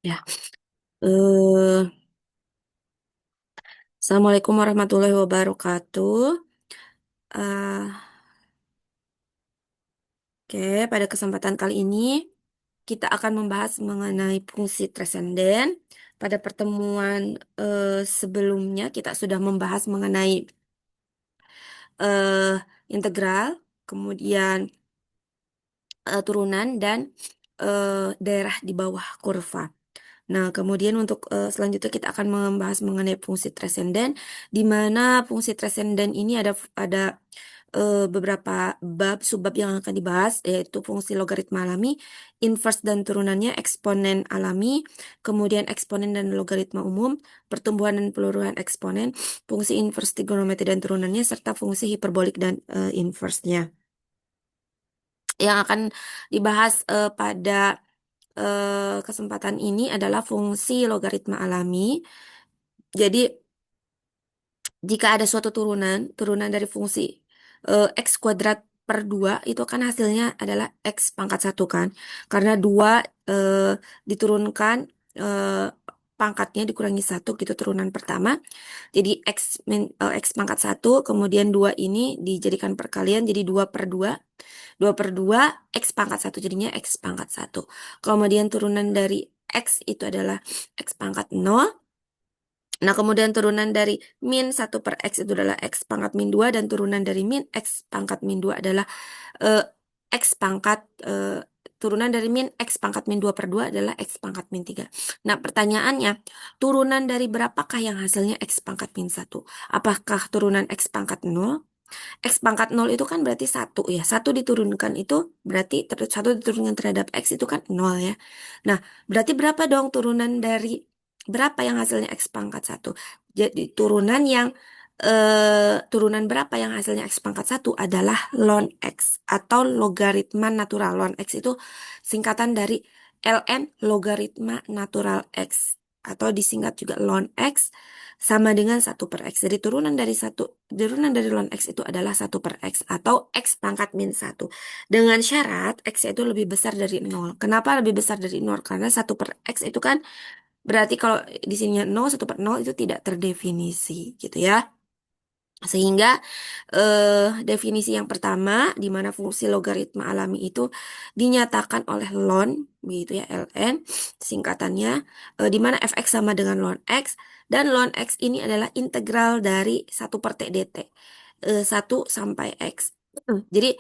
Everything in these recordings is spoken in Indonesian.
Ya. Eh, Assalamualaikum warahmatullahi wabarakatuh. Ah, oke, pada kesempatan kali ini kita akan membahas mengenai fungsi transenden. Pada pertemuan sebelumnya kita sudah membahas mengenai eh, integral, kemudian turunan dan daerah di bawah kurva. Nah, kemudian untuk selanjutnya kita akan membahas mengenai fungsi transenden, di mana fungsi transenden ini ada beberapa bab subbab yang akan dibahas, yaitu fungsi logaritma alami, inverse dan turunannya, eksponen alami, kemudian eksponen dan logaritma umum, pertumbuhan dan peluruhan eksponen, fungsi inverse trigonometri dan turunannya, serta fungsi hiperbolik dan inverse-nya. Yang akan dibahas pada kesempatan ini adalah fungsi logaritma alami. Jadi, jika ada suatu turunan dari fungsi x kuadrat per 2, itu kan hasilnya adalah x pangkat 1 kan. Karena 2 diturunkan pangkatnya dikurangi 1 gitu turunan pertama. Jadi x pangkat 1, kemudian 2 ini dijadikan perkalian jadi 2 per 2. 2 per 2 x pangkat 1 jadinya x pangkat 1. Kemudian turunan dari x itu adalah x pangkat 0. Nah, kemudian turunan dari min 1 per x itu adalah x pangkat min 2, dan turunan dari min x pangkat min 2 adalah eh, x pangkat turunan dari min x pangkat min 2 per 2 adalah x pangkat min 3. Nah, pertanyaannya, turunan dari berapakah yang hasilnya x pangkat min 1? Apakah turunan x pangkat 0? X pangkat 0 itu kan berarti 1 ya. 1 diturunkan itu berarti 1 diturunkan terhadap X itu kan 0 ya. Nah, berarti berapa dong turunan dari berapa yang hasilnya X pangkat 1? Jadi turunan berapa yang hasilnya X pangkat 1 adalah ln X atau logaritma natural. Ln X itu singkatan dari ln logaritma natural X atau disingkat juga ln X sama dengan 1 per X. Jadi turunan dari ln X itu adalah 1 per X atau X pangkat min 1. Dengan syarat X itu lebih besar dari 0. Kenapa lebih besar dari 0? Karena 1 per X itu kan berarti kalau di sininya 0, 1 per 0 itu tidak terdefinisi gitu ya. Sehingga definisi yang pertama di mana fungsi logaritma alami itu dinyatakan oleh ln, begitu ya, ln singkatannya, di mana fx sama dengan ln x, dan ln x ini adalah integral dari 1 per t dt, 1 sampai x. Jadi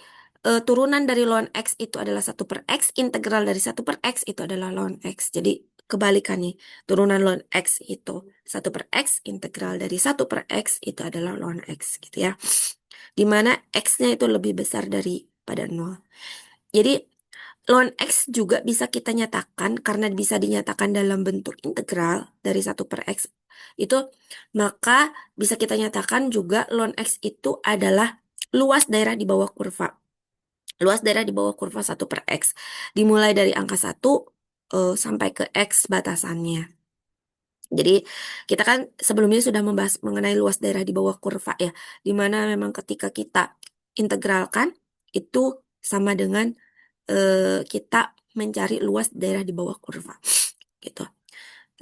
turunan dari ln x itu adalah 1 per x, integral dari 1 per x itu adalah ln x. Jadi kebalikannya, turunan ln x itu 1 per x, integral dari 1 per x itu adalah ln x gitu ya. Dimana x-nya itu lebih besar daripada 0. Jadi ln x juga bisa kita nyatakan, karena bisa dinyatakan dalam bentuk integral dari 1 per x itu, maka bisa kita nyatakan juga ln x itu adalah luas daerah di bawah kurva. Luas daerah di bawah kurva 1 per x. Dimulai dari angka 1 sampai ke x batasannya. Jadi kita kan sebelumnya sudah membahas mengenai luas daerah di bawah kurva ya. Dimana memang ketika kita integralkan itu sama dengan kita mencari luas daerah di bawah kurva. Gitu.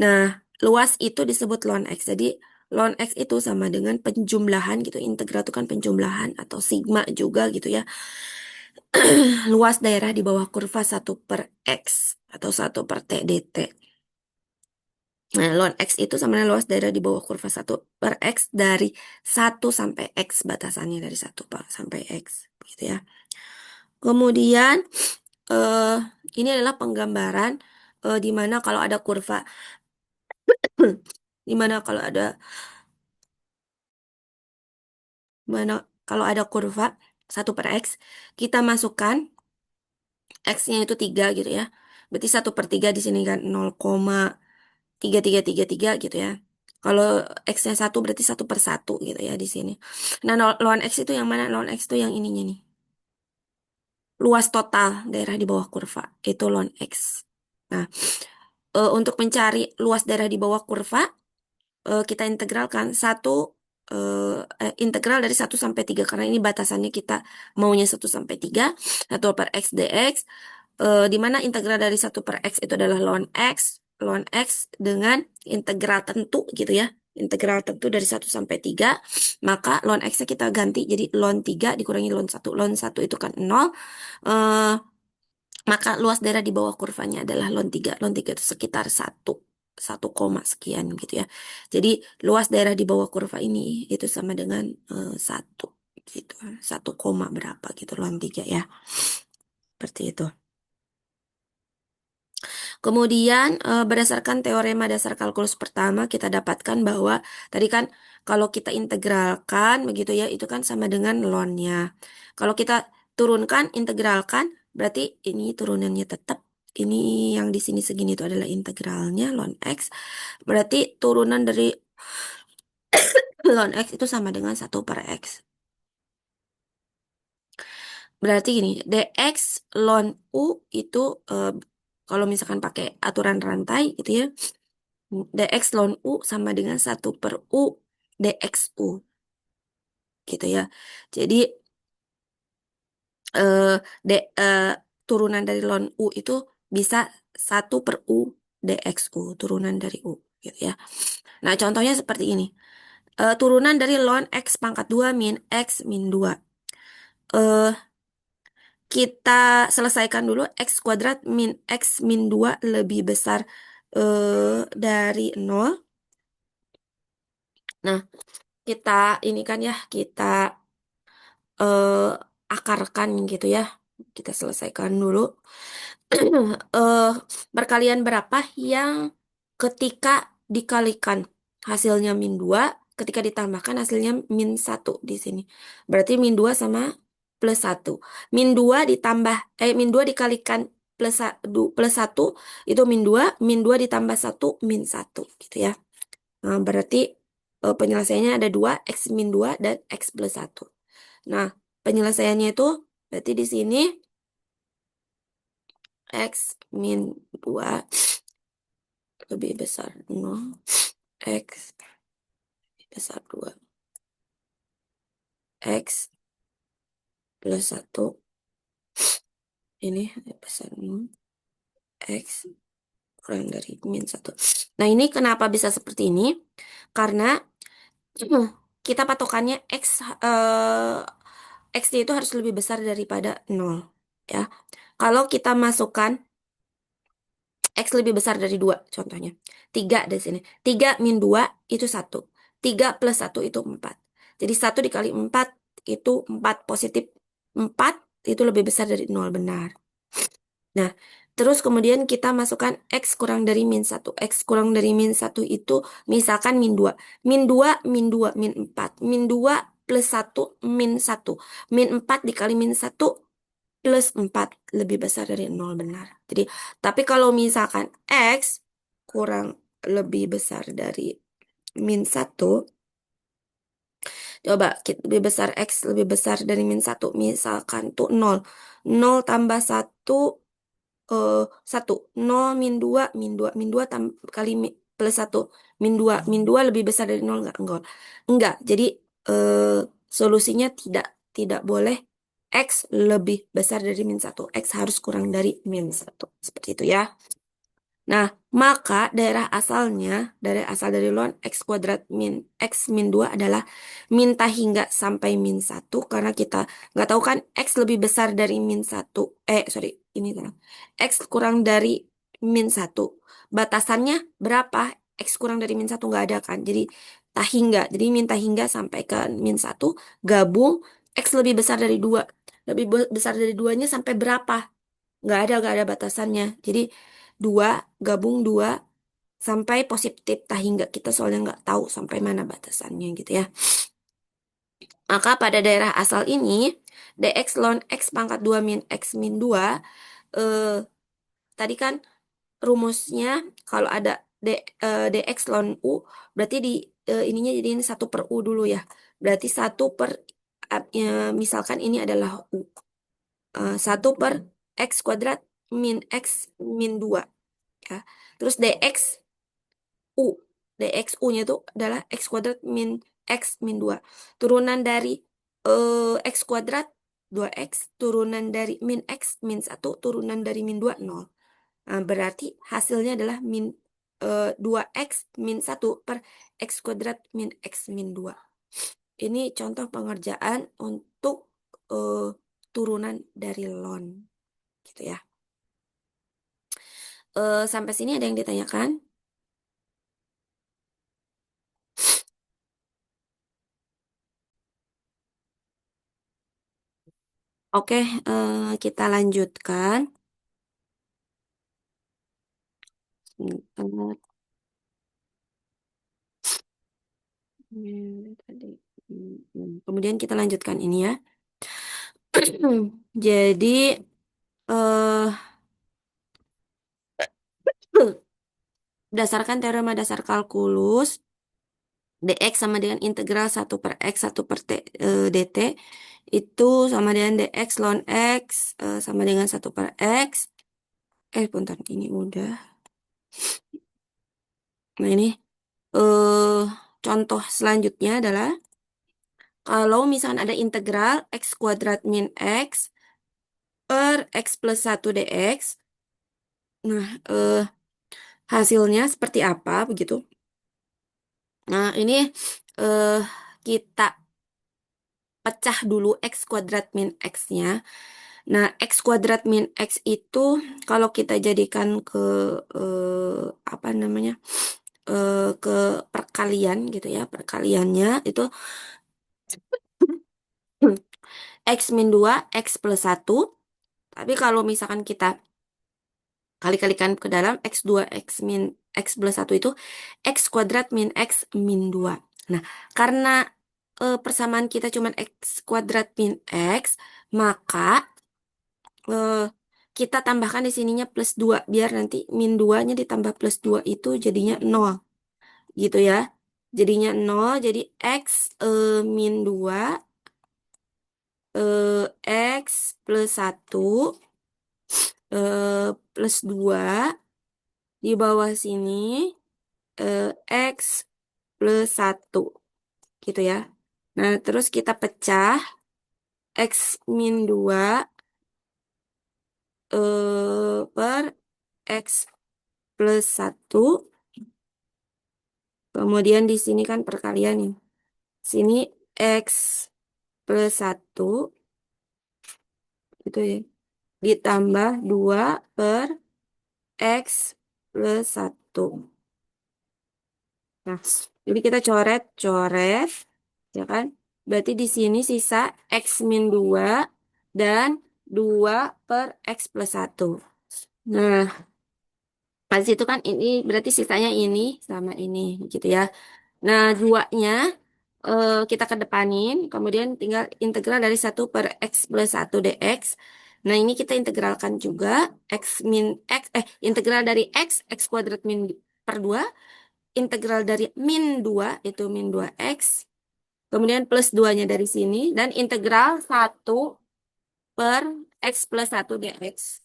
Nah, luas itu disebut ln x. Jadi ln x itu sama dengan penjumlahan gitu. Integral itu kan penjumlahan atau sigma juga gitu ya. Luas daerah di bawah kurva 1 per X atau 1 per T dt. Nah, ln X itu sama dengan luas daerah di bawah kurva 1 per X dari 1 sampai X, batasannya dari 1 sampai X gitu ya. Kemudian eh, ini adalah penggambaran di mana kalau ada kurva di mana kalau ada mana kalau ada kurva 1 per X, kita masukkan X-nya itu 3 gitu ya. Berarti 1 per 3 di sini kan 0,3333 gitu ya. Kalau X-nya 1 berarti 1 per 1 gitu ya di sini. Nah, ln X itu yang mana? Ln X itu yang ininya nih. Luas total daerah di bawah kurva. Itu ln X. Nah, untuk mencari luas daerah di bawah kurva, kita integralkan integral dari 1 sampai 3. Karena ini batasannya kita maunya 1 sampai 3. 1 per X dx. Di mana integral dari 1 per X itu adalah ln X. ln X dengan integral tentu gitu ya. Integral tentu dari 1 sampai 3, maka ln X-nya kita ganti jadi ln 3 dikurangi ln 1. Ln 1 itu kan 0, eh, maka luas daerah di bawah kurvanya adalah ln 3. Ln 3 itu sekitar 1 koma sekian gitu ya. Jadi luas daerah di bawah kurva ini itu sama dengan 1 gitu. 1 koma berapa gitu ln 3 ya. Seperti itu. Kemudian berdasarkan teorema dasar kalkulus pertama kita dapatkan bahwa tadi kan kalau kita integralkan begitu ya itu kan sama dengan ln-nya. Kalau kita turunkan integralkan berarti ini turunannya tetap, ini yang di sini segini itu adalah integralnya ln X. Berarti turunan dari ln X itu sama dengan 1/X. Berarti gini, dx ln U itu kalau misalkan pakai aturan rantai gitu ya, dx ln U sama dengan 1/U dxU gitu ya. Jadi eh, turunan dari ln U itu bisa 1/U dxU, turunan dari U gitu ya. Nah, contohnya seperti ini. Turunan dari ln X pangkat 2 min X min 2. Eh, kita selesaikan dulu X kuadrat min X min 2 lebih besar dari 0. Nah, kita ini kan ya, kita eh, akarkan gitu ya. Kita selesaikan dulu. eh Perkalian berapa yang ketika dikalikan hasilnya min 2, ketika ditambahkan hasilnya min 1 di sini. Berarti min 2 sama plus 1. Min 2 ditambah, min 2 dikalikan plus 1, itu min 2 ditambah 1, min 1 gitu ya. Nah, berarti penyelesaiannya ada 2, X min 2 dan X plus 1. Nah, penyelesaiannya itu berarti di sini X min 2 lebih besar 0, X lebih besar 2, X plus 1 ini lebih besar 0, X kurang dari min 1. Nah, ini kenapa bisa seperti ini? Karena kita patokannya X, X itu harus lebih besar daripada 0 ya. Kalau kita masukkan X lebih besar dari 2 contohnya. 3 di sini. 3 min 2 itu 1. 3 plus 1 itu 4. Jadi 1 dikali 4 itu 4 positif. 4 itu lebih besar dari 0 benar. Nah, terus kemudian kita masukkan X kurang dari min 1. X kurang dari min 1 itu misalkan min 2. Min 2, min 2, min 4. Min 2 plus 1, min 1. Min 4 dikali min 1 plus 4 lebih besar dari 0 benar. Jadi, tapi kalau misalkan X kurang lebih besar dari min 1, coba lebih besar X lebih besar dari min 1, misalkan tuh 0. 0 tambah 1, 1. 0 min 2, min 2, min 2 kali plus 1, min 2. Min 2 lebih besar dari 0 enggak? Enggak. Enggak. Jadi, solusinya tidak boleh X lebih besar dari min 1. X harus kurang dari min 1. Seperti itu ya. Nah, maka daerah asal dari ln X kuadrat min X min 2 adalah minta hingga sampai min 1. Karena kita nggak tahu kan X lebih besar dari min 1. Sorry, ini kan. X kurang dari min 1. Batasannya berapa? X kurang dari min 1 nggak ada kan. Jadi, hingga. Jadi, minta hingga sampai ke min 1. Gabung, X lebih besar dari 2. Lebih besar dari 2-nya sampai berapa? Nggak ada batasannya. Jadi 2 gabung 2 sampai positif hingga kita soalnya nggak tahu sampai mana batasannya gitu ya. Maka pada daerah asal ini dx ln x pangkat 2 min x min 2 tadi kan rumusnya kalau ada dx ln u berarti di ininya jadiin 1/u dulu ya. Berarti 1 per misalkan ini adalah u. 1 per x kuadrat min x min 2 ya. Terus dx u. dx u-nya itu adalah x kuadrat min x min 2. Turunan dari x kuadrat 2x, turunan dari min x min 1, turunan dari min 2 0. Nah, berarti hasilnya adalah min 2x min 1 per x kuadrat min x min 2. Ini contoh pengerjaan untuk turunan dari ln. Gitu ya. Sampai sini ada yang ditanyakan? Oke, kita lanjutkan. Sebentar. Tadi. Kemudian kita lanjutkan ini ya. Jadi, eh berdasarkan teorema dasar kalkulus, dx sama dengan integral 1 per x 1 per dt, itu sama dengan dx ln x sama dengan 1 per x. Bentar, ini udah. Nah, ini contoh selanjutnya adalah kalau misalkan ada integral x kuadrat min x per x plus 1 dx. Nah, hasilnya seperti apa begitu? Nah, ini eh, kita pecah dulu x kuadrat min x-nya. Nah, x kuadrat min x itu kalau kita jadikan ke apa namanya? Ke perkalian gitu ya, perkaliannya itu x min 2 x plus 1. Tapi kalau misalkan kita kali-kalikan ke dalam x2 x min x plus 1 itu x kuadrat min x min 2. Nah, karena persamaan kita cuma x kuadrat min x, maka eh, kita tambahkan di sininya plus 2 biar nanti min 2-nya ditambah plus 2 itu jadinya 0 gitu ya. Jadinya 0, jadi x min 2 x plus 1 plus 2 di bawah sini x plus 1 gitu ya. Nah, terus kita pecah x min 2 per x plus 1. Kemudian di sini kan perkalian nih. Sini x plus 1 gitu ya. Ditambah 2 per x plus 1. Nah, jadi kita coret, ya kan? Berarti di sini sisa x min 2 dan 2 per x plus 1. Nah, pas itu kan ini berarti sisanya ini sama ini gitu ya. Nah, 2-nya kita kedepanin, kemudian tinggal integral dari 1 per x plus 1 dx. Nah, ini kita integralkan juga x min x, integral dari x kuadrat min per 2, integral dari min 2, itu min 2x, kemudian plus 2-nya dari sini, dan integral 1 per x plus 1 dx.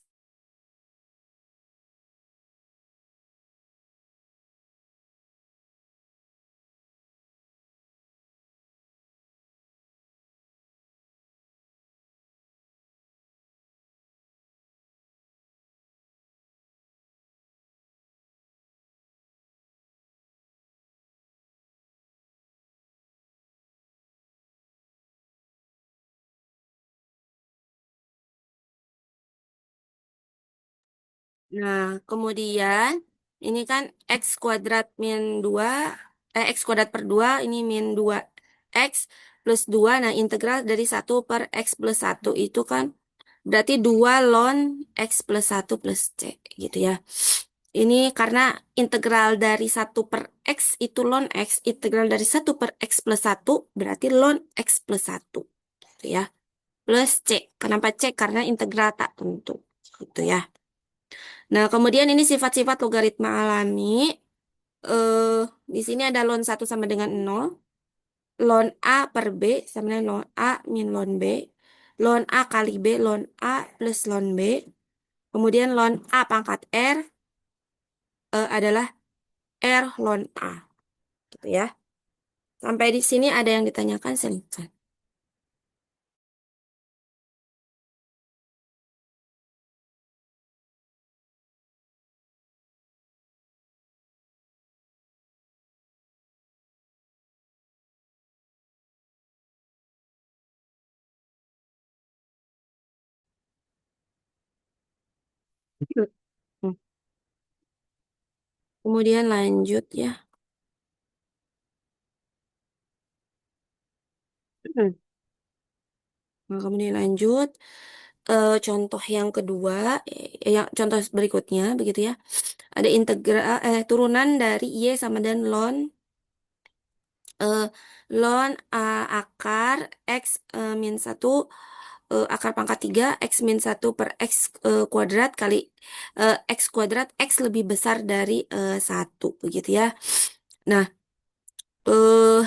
Nah, kemudian ini kan x kuadrat min 2, x kuadrat per 2, ini min 2x plus 2. Nah, integral dari 1 per x plus 1 itu kan berarti 2 ln x plus 1 plus c gitu ya. Ini karena integral dari 1 per x itu ln x, integral dari 1 per x plus 1 berarti ln x plus 1 gitu ya. Plus c. Kenapa c? Karena integral tak tentu gitu ya. Nah, kemudian ini sifat-sifat logaritma alami. Di sini ada ln 1 sama dengan 0. Ln A per B sama dengan ln A min ln B. Ln A kali B, ln A plus ln B. Kemudian ln A pangkat R adalah R ln A. Gitu ya. Sampai di sini ada yang ditanyakan, silakan. Hmm. Kemudian lanjut ya. Hmm. Nah, kemudian lanjut. Contoh yang kedua, yang contoh berikutnya begitu ya. Ada integral turunan dari Y sama dan eh, ln A akar X min 1 akar pangkat 3 X min 1 per X kuadrat kali X kuadrat X lebih besar dari 1 begitu ya. Nah, eh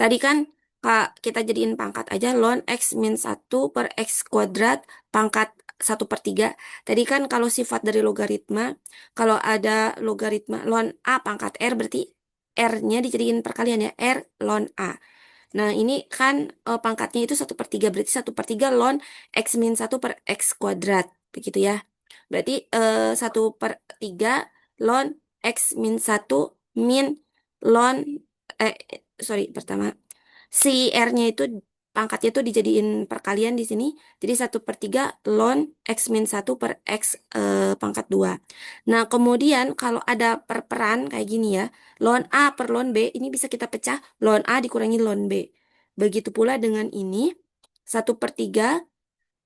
tadi kan Kak, kita jadiin pangkat aja ln X min 1 per X kuadrat pangkat 1/3. Tadi kan kalau sifat dari logaritma, kalau ada logaritma ln A pangkat R berarti R-nya dijadiin perkalian ya, R ln A. Nah, ini kan pangkatnya itu 1/3, berarti 1/3 ln X min 1 per X kuadrat. Begitu ya. Berarti 1/3 ln X min 1 min ln, eh, sorry, pertama. Si R-nya itu pangkatnya itu dijadiin perkalian di sini. Jadi 1/3 ln X min 1 per X pangkat 2. Nah, kemudian kalau ada perperan kayak gini ya, ln A per ln B, ini bisa kita pecah ln A dikurangi ln B. Begitu pula dengan ini, 1/3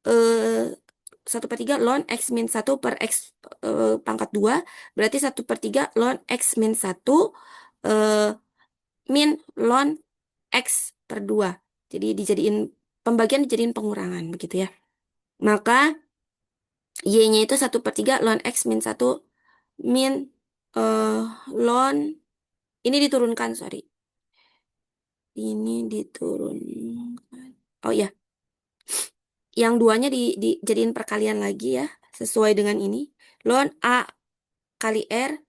eh, 1/3 ln X min 1 per X pangkat 2, berarti 1/3 ln X min 1 eh, min ln X per 2. Jadi dijadiin pembagian dijadiin pengurangan begitu ya. Maka Y-nya itu 1/3 ln X min 1 min eh, ln ini diturunkan, sorry. Ini diturunkan. Oh ya, yang duanya dijadiin perkalian lagi ya, sesuai dengan ini. Ln A kali R,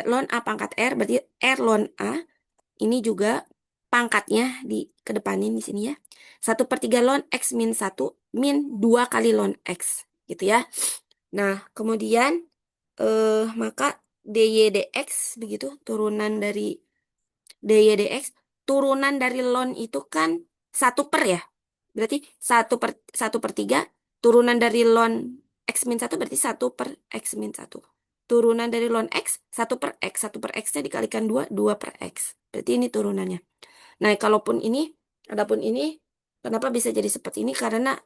ln A pangkat R, berarti R ln A. Ini juga pangkatnya kedepanin di sini ya. 1/3 ln X min 1 min 2 kali ln X. Gitu ya. Nah, kemudian maka dy dx begitu, turunan dari dy dx, turunan dari ln itu kan 1/, ya. Berarti 1/3 turunan dari ln X min 1 berarti 1/X min 1. Turunan dari ln X 1/X. 1/X-nya dikalikan 2, 2/X. Berarti ini turunannya. Nah, adapun ini, kenapa bisa jadi seperti ini? Karena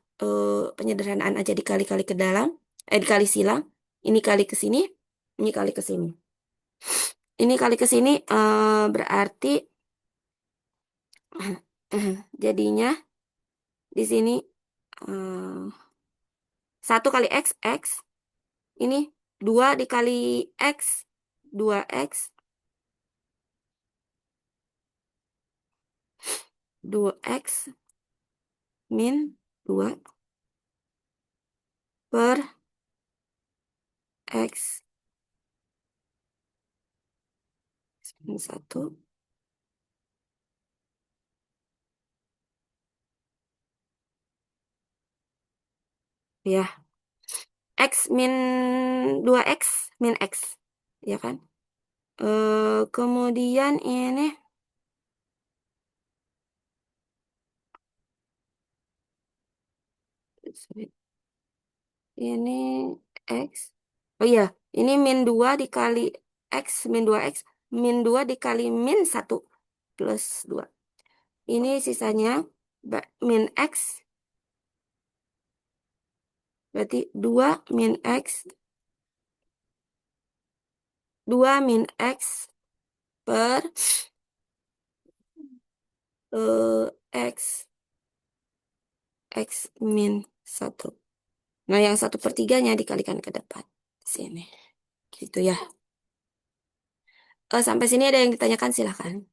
penyederhanaan aja dikali-kali ke dalam, dikali silang, ini kali ke sini, ini kali ke sini. Ini kali ke sini berarti jadinya di sini 1 kali X, X. Ini 2 dikali X, 2X, 2X min 2 per X min 1. Ya, X min 2X min X. Ya kan? Kemudian ini X. Oh iya, ini min 2 dikali X min 2X min 2 dikali min 1 plus 2. Ini sisanya min X, berarti 2 min X, 2 min X per X, X min 1. Nah, yang 1/3-nya dikalikan ke depan. Sini. Gitu ya. Sampai sini ada yang ditanyakan, silahkan.